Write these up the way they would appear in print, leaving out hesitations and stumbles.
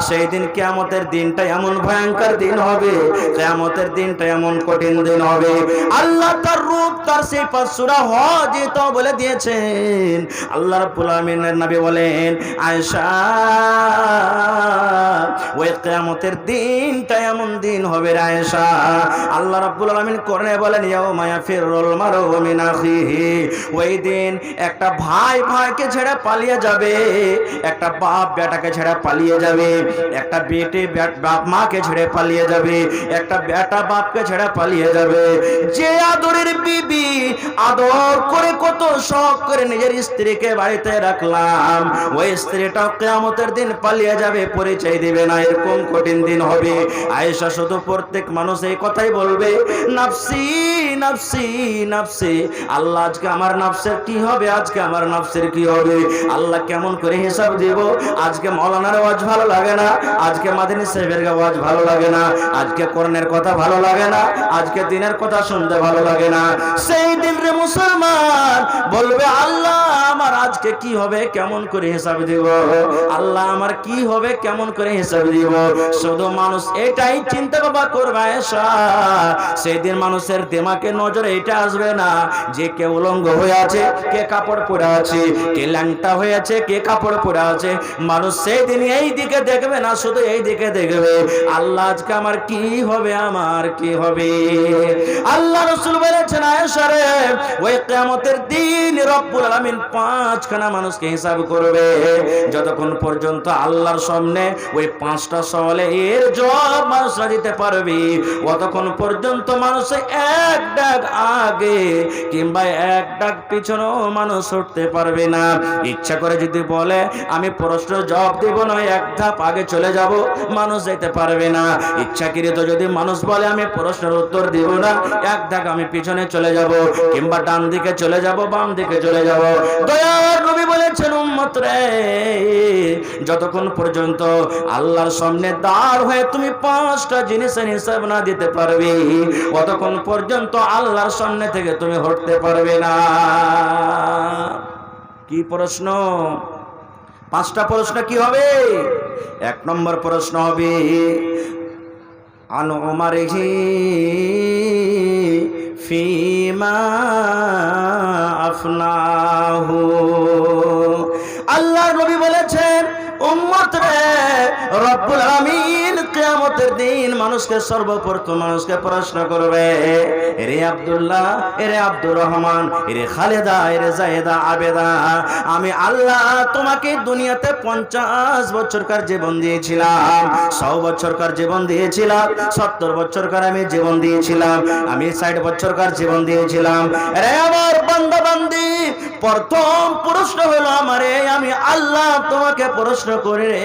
সেই দিন কিয়ামতের দিনটা এমন ভয়ঙ্কর দিন হবে, কিয়ামতের দিনটা এমন কঠিন দিন হবে। আল্লাহ তার রূপ তার সিফাত সূরা হজ তো বলে দিয়েছেন। আল্লাহ রাব্বুল আমিনের নবী বলেন, আয়েশা ওই কিয়ামতের দিনটা এমন দিন হবে রে আয়েশা। আল্লাহ রাব্বুল আমিন কোরআনে বলেন, ইয়াউমা ইয়াফিরুল মারউ মিন আখিহি, ওই দিন একটা ভাই ভাইকে ছেড়ে পালিয়ে যাবে, একটা বাপ বেটাকে ছেড়ে পালিয়ে যাবে, একটা বেটে বাপ মাকে ছেড়ে পালিয়ে যাবে, একটা বেটা বাপকে ছেড়ে পালিয়ে যাবে। যে আদরের বিবি আদর করে কত শখ করে নিজের স্ত্রীকে বাড়িতে রাখলাম, ওই স্ত্রীটাও কিয়ামতের দিন পালিয়ে যাবে, পরিচয় দিবে না। এরকম কঠিন দিন হবে। আয়েশা শুধু প্রত্যেক মানুষ এই কথাই বলবে, নাফসি নাফসি নাফসি। আল্লাহ আজকে আমার নাফসের কি হবে, আজকে আমার নাফসের কি হবে, আল্লাহ কেমন করে হিসাব দিব। আজকে মৌলানার ওয়াজ ভালো লাগে না, আজকে মাদানী সাহেবের ওয়াজ ভালো লাগে না, আজকে কোরআনের কথা ভালো লাগে না, আজকে দিনের কথা শুনতে ভালো লাগে না। সেই দিন রে মুসলমান বলবে, আল্লাহ আমার আজকে কি হবে, কেমন করে হিসাব দিব, আল্লাহ আমার কি হবে, কেমন করে হিসাব দিব। শুধু মানুষ এটাই চিন্তা ভাবনা করবে আয়েশা। সেই দিন মানুষের দিমাগে নজরে এটা আসবে না যে কে উলঙ্গ হয়ে আছে, কে কাপড় পরে আছে, কে ল্যাংটা হয়ে আছে, কে কাপড় পরে আছে। মানুষ সেই দিন এই দিকে দেখবে না, শুধু এই দিকে দেখবে, আল্লাহ আজকে আমার কি হবে, আমার কি হবে। আল্লাহ রাসূল বলেছেন, আয়েশা রে ওই কিয়ামতের দিন রব্বুল আলামিন পাঁচখানা মানুষকে হিসাব করবে। যতক্ষণ পর্যন্ত আল্লাহর সামনে ওই পাঁচটা সওয়ালের জবাব মানুষরা দিতে পারবে, অতক্ষণ পর্যন্ত মানুষ এক ডাক আগে কিংবা এক ডাক পিছনেও মানুষ উঠতে পারবে না। ইচ্ছা করে যদি বলে আমি প্রশ্নের জবাব দেব না, এক ধাপ আগে চলে যাব, মানুষ যেতে পারবে না। ইচ্ছাকৃত যদি মানুষ বলে আমি প্রশ্নের উত্তর দেব না, এক ধাপ আমি পিছনে চলে যাব, কিংবা ডান দিকে চলে যাব, বাম দিকে চলে যাব। দয়ার নবী বলেছেন, উম্মত রে যতক্ষণ পর্যন্ত আল্লাহর সামনে দাঁড় হয়ে তুমি পাঁচটা জিনিসের হিসাব না দিতে পারবে, ততক্ষণ পর্যন্ত আল্লাহর সামনে থেকে তুমি হটতে পারবে না। কি প্রশ্ন? পাঁচটা প্রশ্ন কি হবে? এক নম্বর প্রশ্ন হবে, আন উমারিহি ফিমা আফনাহু। আল্লাহর নবী বলেছেন, উম্মত রে রব্বুল আমিন কিয়ামতের দিন মানুষকে সর্বপ্রথম মানুষকে প্রশ্ন করবে, রে আব্দুল্লাহ, রে আব্দুর রহমান, রে খালেদা, রে জায়েদা, আবেদা, আমি আল্লাহ তোমাকে দুনিয়াতে 50 বছরকার জীবন দিয়েছিলাম, 100 বছরকার জীবন দিয়েছিলাম, 70 বছরকার আমি জীবন দিয়েছিলাম, আমি 60 বছরকার জীবন দিয়েছিলাম। রে আমার বান্দা বান্দি, প্রথম প্রশ্ন হলো আমারে আমি আল্লাহ তোমাকে প্রশ্ন করি রে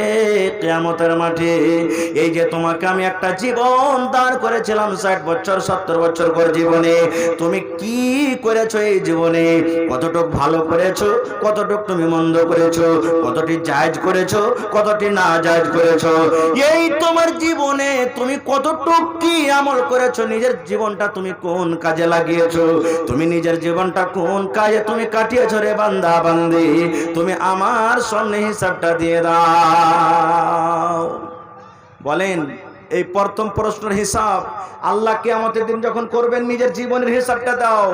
কিয়ামতের মাঠে, এই যে তোমাকে আমি একটা জীবন দান করেছিলাম 60 বছর 70 বছর করে জীবনে, তুমি কি করেছো এই জীবনে? কতটুক ভালো করেছো, কতটুক তুমি মন্দ করেছো, কতটি জায়েজ করেছো, কতটি না জায়েজ করেছো, এই তোমার জীবনে তুমি কতটুক কি আমল করেছো, নিজের জীবনটা তুমি কোন কাজে লাগিয়েছো, তুমি নিজের জীবনটা কোন কাজে তুমি কাটিয়েছো রে বান্দা বান্দি, তুমি আমার সামনে হিসাবটা দিয়ে দাও। বলেন, এই প্রথম প্রশ্নের হিসাব আল্লাহ কিয়ামতের দিন যখন করবেন, নিজের জীবনের হিসাবটা দাও।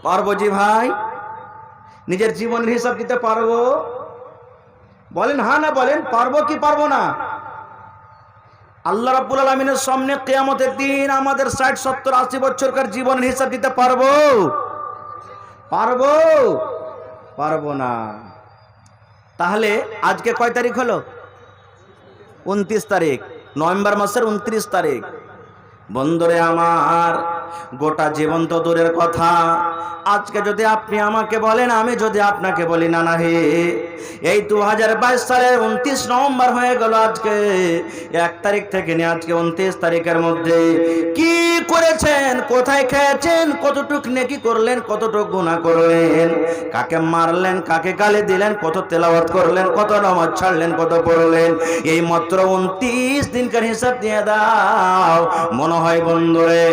পারবো জি ভাই? নিজের জীবনের হিসাব দিতে পারবো? বলেন হ্যাঁ না বলেন, পারবো কি পারবো না? আল্লাহ রাব্বুল আলামিনের সামনে কিয়ামতের দিন আমাদের 60 70 80 বছরকার জীবনের হিসাব দিতে পারবো? পারবো? পারবো না। তাহলে আজকে কয় তারিখ হলো? 29 তারিখ, নভেম্বর মাসের 29 তারিখ। বন্ধুরে আমার, গোটা জীবন তো দূরের কথা, আজকে যদি আপনি আমাকে বলেন, আমি যদি আপনাকে বলি না না হে এই 2022 সালের 29 নভেম্বর হয়ে গেল, আজকে 1 তারিখ থেকে নিয়ে আজকে 29 তারিখের মধ্যে কি করেছেন, কোথায় খেয়েছেন, কতটুক নেকি করলেন, কতটুক গুনাহ করলেন, কাকে মারলেন, কাকে গালি দিলেন, কত তেলাওয়াত করলেন, কত নামাজ ছাড়লেন, কত পড়লেন, এই মাত্র 29 দিনকার হিসাব দিয়ে দাও। মনে হয় বন্ধুরে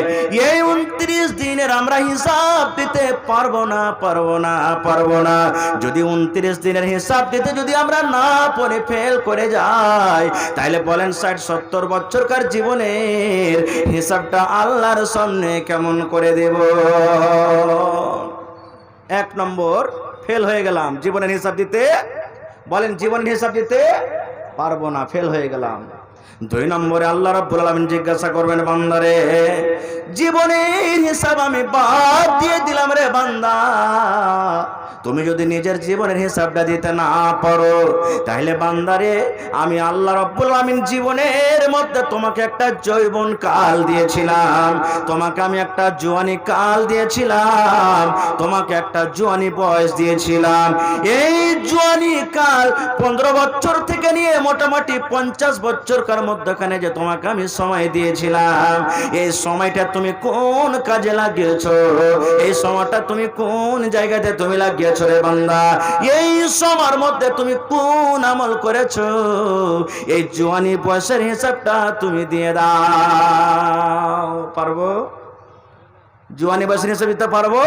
এই 29 দিনের আমরা হিসাব দিতে পারবো না, পারবো না, পারবো না। যদি 29 দিনের হিসাব দিতে যদি আমরা না পড়ে ফেল করে যাই, তাহলে বলেন 60-70 বছরকার জীবনের হিসাবটা আল্লাহর সামনে কেমন করে দেব? 1 নম্বর ফেল হয়ে গেলাম, জীবনের হিসাব দিতে, বলেন জীবনের হিসাব দিতে পারবো না, ফেল হয়ে গেলাম। 2 নম্বরে আল্লাহ রাব্বুল আলামিন জিজ্ঞাসা করবেন, বান্দারে জীবনের হিসাব আমি বাদ দিয়ে দিলাম রে বান্দা, তুমি যদি নিজের জীবনের হিসাবটা দিতে না পারো, তাহলে বান্দারে আমি আল্লাহ রাব্বুল আলামিন জীবনের মধ্যে তোমাকে একটা যৌবন কাল দিয়েছিলাম, তোমাকে আমি একটা জওয়ানি কাল দিয়েছিলাম, তোমাকে একটা জওয়ানি বয়স দিয়েছিলাম। এই জওয়ানি কাল 15 বছর থেকে নিয়ে মোটামুটি 50 বছরকার মধ্যখানে যে তোমাকে আমি সময় দিয়েছিলাম, এই সময়টা তুমি কোন কাজে লাগিয়েছো, এই সময়টা তুমি কোন জায়গাতে তুমি লাগিয়েছো রে বান্দা? এই সময়ের মধ্যে তুমি কোন আমল করেছো, এই জওয়ানি বয়সের হিসাবটা তুমি দিয়ে দাও। পারবো? জওয়ানি বয়সের হিসাব দিতে পারবো?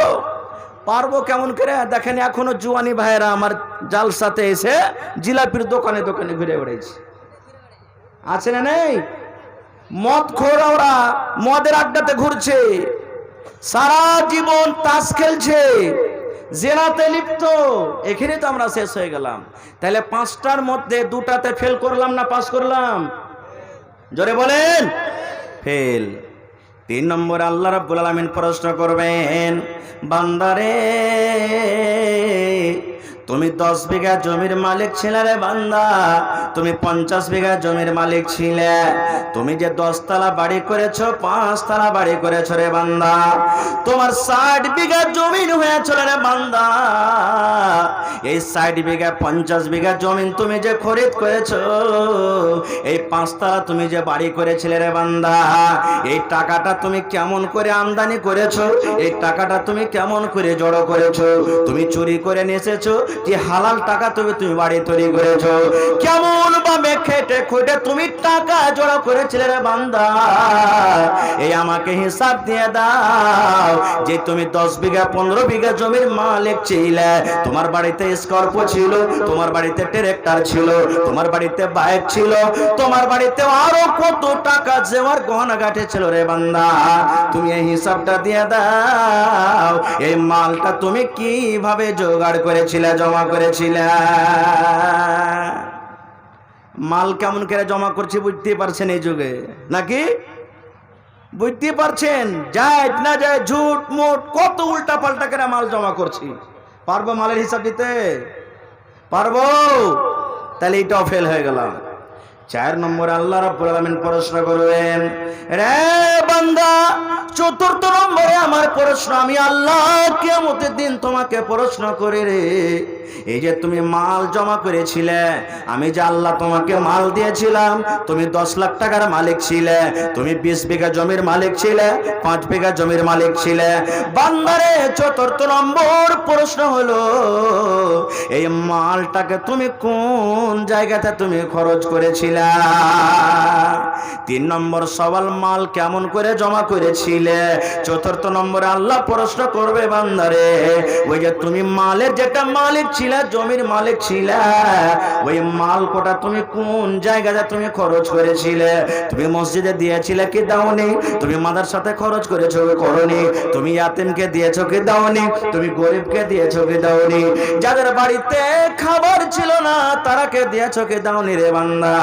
পারবো কেমন করে? দেখেন এখনো জওয়ানি ভাইরা আমার জালসাতে এসে জিলাপির দোকানে দোকানে ঘুরে বেড়াইছে, আছে না নেই? মদ খোর, ওরা মদের আড্ডাতে ঘুরছে, সারা জীবন তাস খেলছে, জেনাতে লিপ্ত। এখানে তো আমরা শেষ হয়ে গেলাম। তাহলে 5টার মধ্যে 2টাতে ফেল করলাম না পাস করলাম? জোরে বলেন, ফেল। 3 নম্বরে আল্লাহ রাব্বুল আলামিন প্রশ্ন করবেন, বান্দারে তুমি 10 বিঘা জমির মালিক ছিলে রে বান্দা, তুমি 50 বিঘা জমির মালিক ছিলে, তুমি যে 10 তলা বাড়ি করেছো, 5 তলা বাড়ি করেছো রে বান্দা, তোমার 60 বিঘা জমিন হয়েছিল রে বান্দা। এই 60 বিঘা 50 বিঘা জমিন তুমি যে খরিদ করেছো, এই 5 তলা তুমি যে বাড়ি করেছিলে রে বান্দা, এই টাকাটা তুমি কেমন করে আমদানি করেছো, এই টাকাটা তুমি কেমন করে জড়ো করেছো? তুমি চুরি করে নিয়ে এসেছো যে হালাল টাকা তুমি বাড়ি তৈরি করেছো? কেমন ভাবে খেটে খুঁটে তুমি টাকা জড়ো করেছিলে রে বান্দা? এই আমাকে হিসাব দিয়ে দাও যে তুমি 10 বিঘা 15 বিঘা জমির মালিক ছিলে, তোমার বাড়িতে স্কর্পিও ছিল, তোমার বাড়িতে ট্রাক্টর ছিল, তোমার বাড়িতে বাইক ছিল, তোমার বাড়িতে আরো কত টাকা জেওয়ার গহনা গাঁটে ছিল রে বান্দা। তুমি এই হিসাবটা দিয়ে দাও, এই মালটা তুমি কিভাবে জোগাড় করেছিলে, জমা করেছিলে? মাল কেমন করে জমা করছি বুঝতে পারছেন এই যুগে নাকি? বুঝতে পারছেন? যায় না যায়, ঝুট মুট কত উল্টা পাল্টা করে মাল জমা করছি। পারবো মালের হিসাব দিতে? পারবো? তাহলে এটাও ফেল হয়ে গেলাম। 4 নম্বরে আল্লাহ রাব্বুল আলামিন প্রশ্ন করবেন, রে বান্দা 4র্থ নম্বরে আমার প্রশ্ন, আমি আল্লাহ কিয়ামতের দিন তোমাকে প্রশ্ন করে রে, এই যে তুমি মাল জমা করেছিলে, আমি যে আল্লাহ তোমাকে মাল দিয়েছিলাম, তুমি 10 লাখ টাকার মালিক ছিলে, তুমি 20 বিঘা জমির মালিক ছিলে, 5 বিঘা জমির মালিক ছিলে। বান্দারে 4র্থ নম্বর প্রশ্ন হলো, এই মালটাকে তুমি কোন জায়গাতে তুমি খরচ করেছিলে? 3 নম্বর সওয়াল, মাল কেমন করে জমা করেছিলে? 4র্থ নম্বরে আল্লাহ প্রশ্ন করবে, বান্দারে ওই যে তুমি মালের যেটা মালিক ছিলে, জমির মালিক ছিলে, ওই মাল কোটা তুমি কোন জায়গাতে তুমি খরচ করেছিলে? তুমি মসজিদে দিয়েছিলে কি দাওনি? তুমি মাদ্রাসাতে খরচ করেছো কি করনি? তুমি ইয়াতিমকে দিয়েছো কি দাওনি? তুমি গরিবকে দিয়েছো কি দাওনি? যাদের বাড়িতে খাবার ছিল না তারাকে দিয়েছো কি দাওনি রে বান্দা?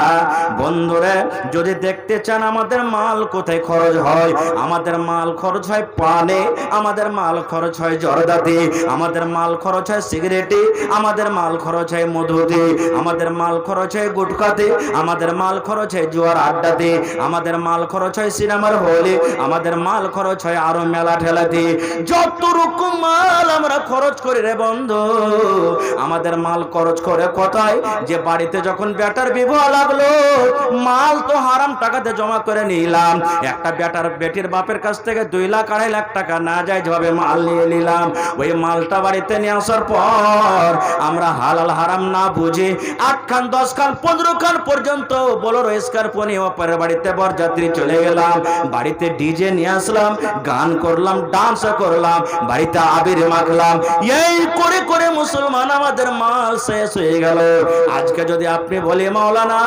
বন্ধুরে যদি দেখতে চান আমাদের মাল কোথায় খরচ হয়, আমাদের মাল খরচ হয় পানে, আমাদের মাল খরচ হয় জর্দাতে, আমাদের মাল খরচ হয় সিগারেটে, আমাদের মাল খরচ হয় মধুতে, আমাদের মাল খরচ হয় গুটখাতে, আমাদের মাল খরচ হয় জুয়ার আড্ডাতে, আমাদের মাল খরচ হয় সিনেমার হলে, আমাদের মাল খরচ হয় আরো মেলা ঠেলাতে। যত রকম মাল আমরা খরচ করি রে বন্ধু, আমাদের মাল খরচ করে কোথায়? যে বাড়িতে যখন বেটার বিবাহ লাগলো মাল তো হারাম টাকাতে জমা করে নিলাম, একটা বেটির বাপের কাছ থেকে 2 লাখ 2.5 লাখ টাকা না যায় ভাবে মাল নিয়ে নিলাম। ওই মালটা বাড়িতে নিয়ে আসার পর আমরা হালাল হারাম না বুঝে 8 খান 10 খান 15 খান পর্যন্ত বোলেরো স্করপিও নিয়ে অপরের বাড়িতে বরযাত্রী চলে গেলাম, বাড়িতে ডিজে নিয়ে আসলাম, গান করলাম, ডান্স করলাম, বাড়িতে আবির মাখলাম। এই করে করে মুসলমান আমাদের মাল শেষ হয়ে গেল। আজকে যদি আপনি বলে মাওলানা,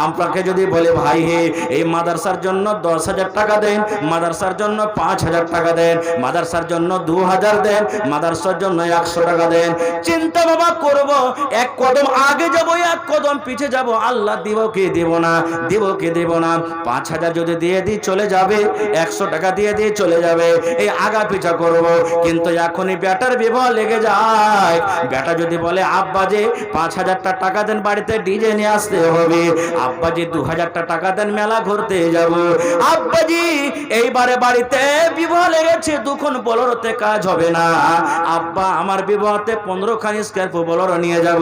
আপনাকে যদি বলে ভাই হে এই মাদ্রাসার জন্য 10,000 টাকা দেন, মাদ্রাসার জন্য 5,000 টাকা দেন, মাদ্রাসার জন্য 2,000 দেন, মাদ্রাসার জন্য 100 টাকা দেন, চিন্তা বাবা করব, এক কদম আগে যাব, এক কদম পিছে যাব, আল্লাহ দিব কি দিব না, দিব কি দিব না। 5,000 যদি দিয়ে দিই চলে যাবে, 100 টাকা দিয়ে দিয়ে চলে যাবে, এই আগা পিছা করব। কিন্তু এখনই বেটার বিবাহ লেগে যায়। বেটা যদি বলে আব্বাজি 5,000 টাকা দেন, বাড়িতে ডিজে নিয়ে আসতে হবে, আব্বাজি 2,000 টাকা দেন, মেলা ঘুরতে যাব, আব্বাজি এইবারে বাড়িতে বিবাহ লেগেছে, দুখন বোলেরোতে কাজ হবে না, আব্বা আমার বিবাহতে 15 খান স্করপিও বোলেরো নিয়ে যাব,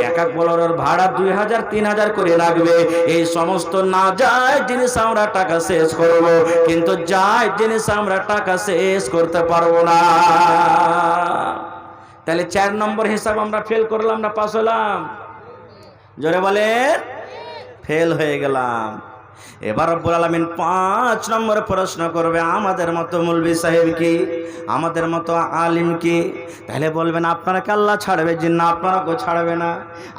এক এক বোলেরোর ভাড়া 2,000 3,000 করে লাগবে। এই সমস্ত না যায় জিনিস আমরা টাকা শেষ করব, কিন্তু যায় জিনিস আমরা টাকা শেষ করতে পারবো না। তাহলে 4 নম্বর হিসাব আমরা ফেল করলাম না পাস হলাম? জোরে বলেন, ফেল হয়ে গেলাম। এবার রব্বুল আলামিন 5 নম্বর প্রশ্ন করবে, আমাদের মতো মৌলভী সাহেব কি, আমাদের মতো আলিম কি? তাহলে বলবেন আপনারা কে আল্লাহ ছাড়বে, জিন্না আপনারা কেউ ছাড়বে না।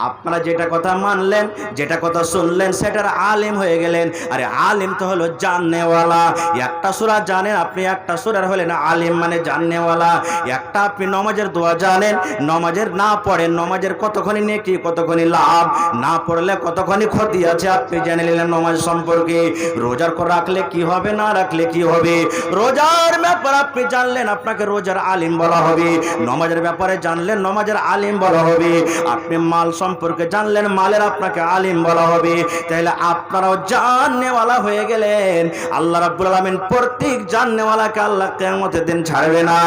আপনারা যেটা কথা মানলেন, যেটা কথা শুনলেন, সেটার আলিম হয়ে গেলেন। আরে আলিম তো হলো জাননেওয়ালা। একটা সূরা জানেন আপনি, একটা সূরার হলেন আলিম, মানে জাননেওয়ালা। একটা আপনি নমাজের দোয়া জানেন, নমাজের না পড়েন, নমাজের কতখানি নেকি কতখানি লাভ, না পড়লে কতখানি ক্ষতি আছে আপনি জেনে নিলেন নমাজ সম্পর্কে। রোজার করে রাখলে কি হবে, না রাখলে কি হবে, রোজার ব্যাপারে আপনি জানলেন, আপনাকে রোজার আলিম বলা হবে। নমাজের ব্যাপারে জানলেন, নমাজের আলিম বলা হবে। আপনি মাল সম্পর্কে জানলেন, মালের আপনাকে আলিম বলা হবে। তাহলে আপনারাও জাননেওয়ালা হয়ে গেলেন। আল্লাহ রাব্বুল আলামিন প্রত্যেক জাননেওয়ালাকে আল্লাহ কিয়ামতের দিন ছাড়বে না।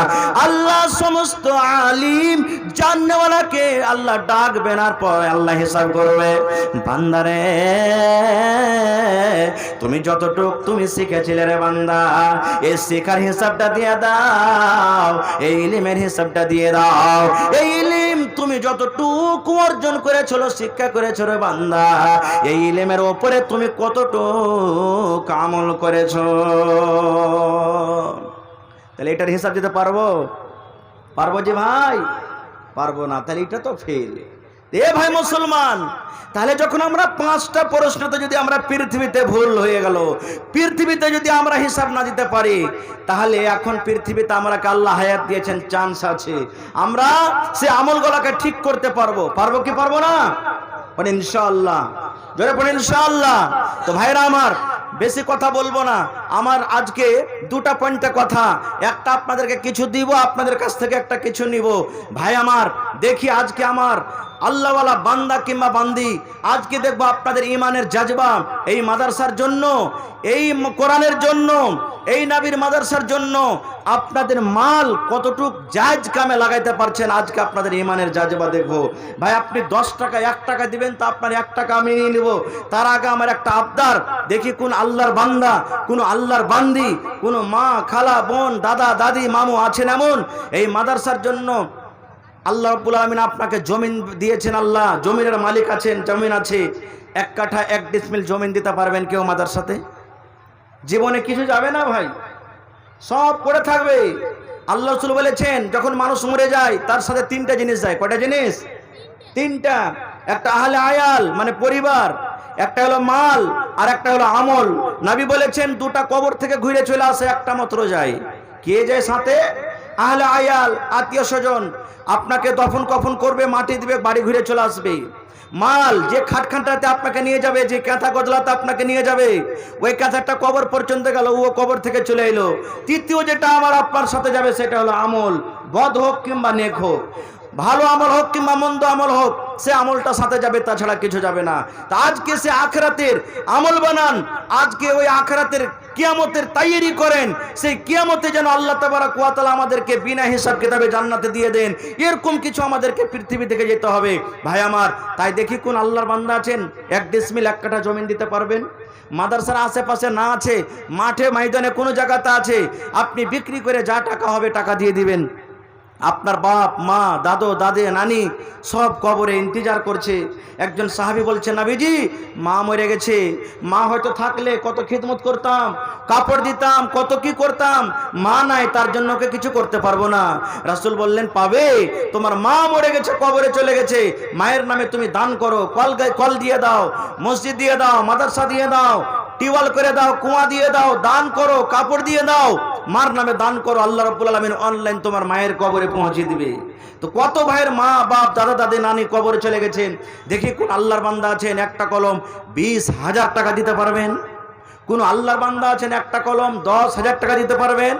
আল্লাহ সমস্ত আলিম জাননেওয়ালাকে আল্লাহ ডাকবেন, আর পরে আল্লাহ হিসাব করবে, বান্দারে তুমি যতটুক তুমি শিখেছিলে রে বান্দা, এই শিখার হিসাবটা দিয়ে দাও, এই ইলমের হিসাবটা দিয়ে দাও। এই ইলম তুমি যতটুকু অর্জন করেছো, শিক্ষা করেছো রে বান্দা, এই ইলমের উপরে তুমি কতটুকু আমল করেছো। তাহলে এটার হিসাব দিতে পারবো? পারবো যে ভাই? পারবো না, তাহলে এটা তো ফেল। এ ভাই মুসলমান, তাহলে যখন আমরা 5টা প্রশ্নতে যদি আমরা পৃথিবীতে ভুল হয়ে গেল, পৃথিবীতে যদি আমরা হিসাব না দিতে পারি, তাহলে এখন পৃথিবীতে আমরাকে আল্লাহ হায়াত দিয়েছেন, চান্স আছে, আমরা সে আমলগুলোকে ঠিক করতে পারবো। পারবো কি পারবো না? মানে ইনশাআল্লাহ, জোরে পড়ে ইনশাআল্লাহ। তো ভাইরা আমার, বেশি কথা বলবো না, আমার আজকে 2টা পয়েন্টে কথা, একটা আপনাদেরকে কিছু দিব, আপনাদের কাছ থেকে একটা কিছু নিব। ভাই আমার, দেখি আজকে আমার আল্লাহওয়ালা বান্দা কিংবা বান্দি, আজকে দেখবো আপনাদের ইমানের জাজবা এই মাদ্রাসার জন্য, এই কোরআনের জন্য, এই নবীর মাদ্রাসার জন্য আপনাদের মাল কতটুক জায়েজ কামে লাগাইতে পারছেন, আজকে আপনাদের ইমানের জাজবা দেখবো। ভাই আপনি 10 টাকা 1 টাকা দিবেন, তো আপনার 1 টাকা আমি নিয়ে নেব। তার আগে আমার একটা আবদার, দেখি কোন আল্লাহর বান্দা, কোন আল্লাহর বান্দি, কোন মা খালা বোন দাদা দাদি মামু আছেন এমন, এই মাদ্রাসার জন্য আল্লাহ রাব্বুল আলামিন আপনাকে জমিন দিয়েছেন, আল্লাহ জমিনের মালিক আছেন, জমিন আছে, 1 কাঠা 1 ডিসমিল জমিন দিতে পারবেন কেউ মাদ্রাসাতে? জীবনে কিছু যাবে না ভাই, সব পড়ে থাকবে। আল্লাহ রাসূল বলেছেন, যখন মানুষ মরে যায় তার সাথে 3টা জিনিস যায়। কয়টা জিনিস? 3টা। একটা আহলে আয়াল মানে পরিবার, একটা হলো মাল, আর একটা হলো আমল। নবী বলেছেন 2টা কবর থেকে ঘুরে চলে আসে, একটা মাত্র যায়। কে যায় সাথে? আহলে আয়াল, আত্মীয় স্বজন, আপনাকে দফন কফন করবে, মাটি দিবে, বাড়ি ঘুরে চলে আসবে। মাল, যে খাটখানটাতে আপনাকে নিয়ে যাবে, যে কাঁথা গদলাতে আপনাকে নিয়ে যাবে, ওই কাঁথাটা কবর পর্যন্ত গেল, ও কবর থেকে চলে এলো। তৃতীয় যেটা আমার আপনার সাথে যাবে, সেটা হলো আমল, বদ হোক কিংবা নেক হোক, ভালো আমল হোক কিংবা মন্দ আমল হোক, সে আমলটা সাথে যাবে, তাছাড়া কিছু যাবে না। তা আজকে সে আখিরাতের আমল বানান, আজকে ওই আখিরাতের কিয়ামতের তাইয়ারি করেন, সেই কিয়ামতে যেন আল্লাহ তাবারক ওয়া তাআলা আমাদেরকে বিনা হিসাব কিতাবে জান্নাতে দিয়ে দেন, এরকম কিছু আমাদেরকে পৃথিবী থেকে যেতে হবে। ভাই আমার, তাই দেখি কোন আল্লাহর বান্দা আছেন 1 ডিসমিল 1 কাঠা জমিন দিতে পারবেন? মাদ্রাসার আশেপাশে না আছে, মাঠে ময়দানে কোনো জায়গাতে আছে, আপনি বিক্রি করে যা টাকা হবে টাকা দিয়ে দিবেন। আপনার বাপ মা দাদু দাদে নানি সব কবরে ইন্তজার করছে। একজন সাহাবী বলছেন, নবীজি মা মরে গেছে, মা হয়তো থাকলে কত খিদমত করতাম, কাপড় দিতাম, কত কি করতাম, মা নাই তার জন্য ওকে কিছু করতে পারবো না। রাসূল বললেন, পাবে, তোমার মা মরে গেছে, কবরে চলে গেছে, মায়ের নামে তুমি দান করো, কল দিয়ে দাও, মসজিদ দিয়ে দাও, মাদ্রাসা দিয়ে দাও, টিউবওয়েল করে দাও, কুয়া দিয়ে দাও, দান করো, কাপড় দিয়ে দাও, মার নামে দান করো, আল্লাহ রাব্বুল আলামিন অনলাইন তোমার মায়ের কবরে পৌঁছে দিবে। তো কত ভাইয়ের মা বাপ দাদা দাদি নানি কবরে চলে গেছেন, দেখি কোন আল্লাহর বান্দা আছেন একটা কলম 20,000 টাকা দিতে পারবেন? কোন আল্লাহর বান্দা আছেন একটা কলম 10,000 টাকা দিতে পারবেন?